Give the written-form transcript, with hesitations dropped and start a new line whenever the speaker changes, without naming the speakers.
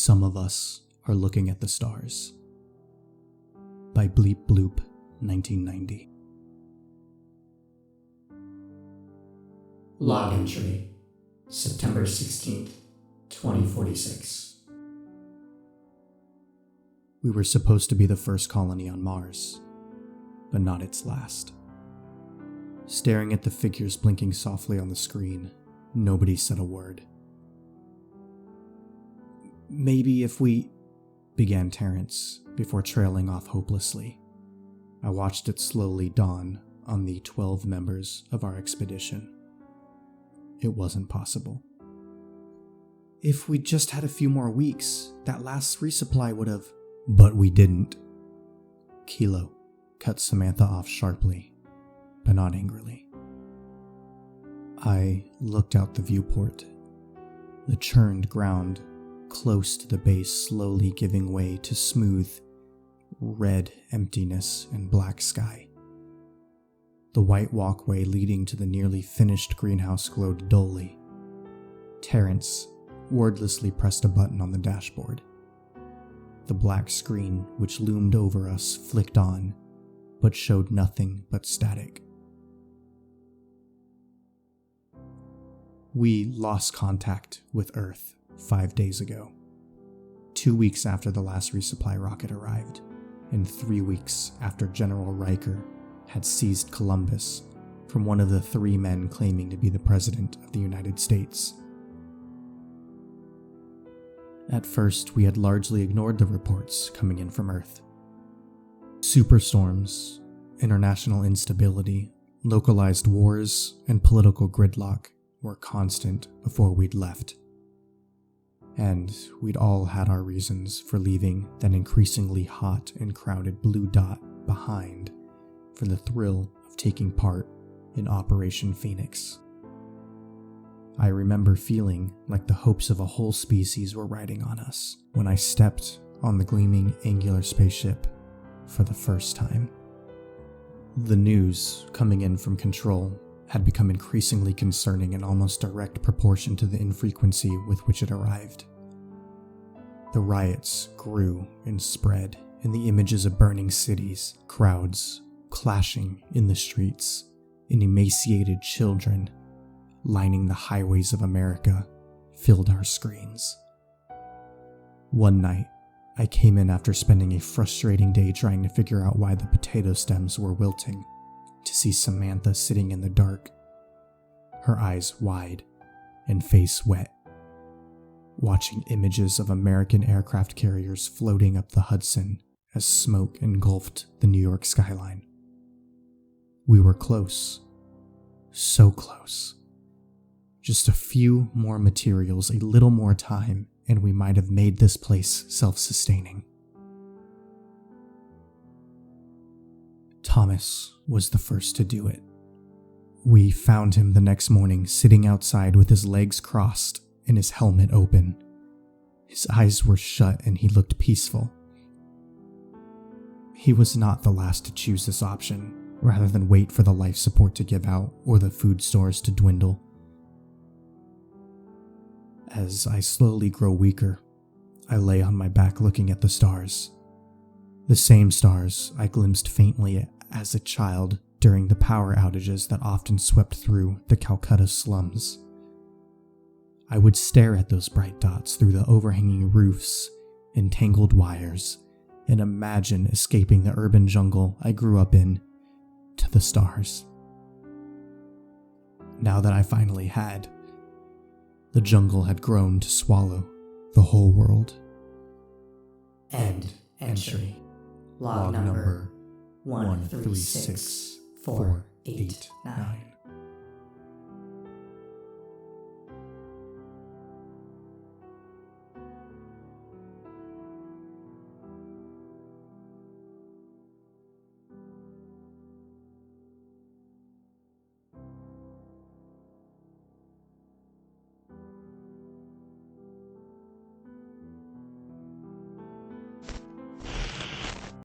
Some of Us Are Looking at the Stars by Bleep Bloop 1990.
Log entry, September 16th, 2046.
We were supposed to be the first colony on Mars, but not its last. Staring at the figures blinking softly on the screen, nobody said a word. Maybe if we... began Terrence, before trailing off hopelessly. I watched it slowly dawn on the 12 members of our expedition. It wasn't possible. If we'd just had a few more weeks, that last resupply would have... But we didn't. Kilo cut Samantha off sharply, but not angrily. I looked out the viewport. The churned ground close to the base slowly giving way to smooth, red emptiness and black sky. The white walkway leading to the nearly finished greenhouse glowed dully. Terrence wordlessly pressed a button on the dashboard. The black screen which loomed over us flicked on, but showed nothing but static. We lost contact with Earth 5 days ago, 2 weeks after the last resupply rocket arrived, and 3 weeks after General Riker had seized Columbus from one of the 3 men claiming to be the President of the United States. At first, we had largely ignored the reports coming in from Earth. Superstorms, international instability, localized wars, and political gridlock were constant before we'd left. And we'd all had our reasons for leaving that increasingly hot and crowded blue dot behind for the thrill of taking part in Operation Phoenix. I remember feeling like the hopes of a whole species were riding on us when I stepped on the gleaming angular spaceship for the first time. The news coming in from control had become increasingly concerning in almost direct proportion to the infrequency with which it arrived. The riots grew and spread, and the images of burning cities, crowds clashing in the streets, and emaciated children lining the highways of America filled our screens. One night, I came in after spending a frustrating day trying to figure out why the potato stems were wilting, to see Samantha sitting in the dark, her eyes wide and face wet, watching images of American aircraft carriers floating up the Hudson as smoke engulfed the New York skyline. We were close, so close. Just a few more materials, a little more time, and we might have made this place self-sustaining. Thomas was the first to do it. We found him the next morning sitting outside with his legs crossed and his helmet open. His eyes were shut and he looked peaceful. He was not the last to choose this option, rather than wait for the life support to give out or the food stores to dwindle. As I slowly grow weaker, I lay on my back looking at the stars. The same stars I glimpsed faintly as a child during the power outages that often swept through the Calcutta slums. I would stare at those bright dots through the overhanging roofs and tangled wires and imagine escaping the urban jungle I grew up in to the stars. Now that I finally had, the jungle had grown to swallow the whole world.
End entry. Log number 136489.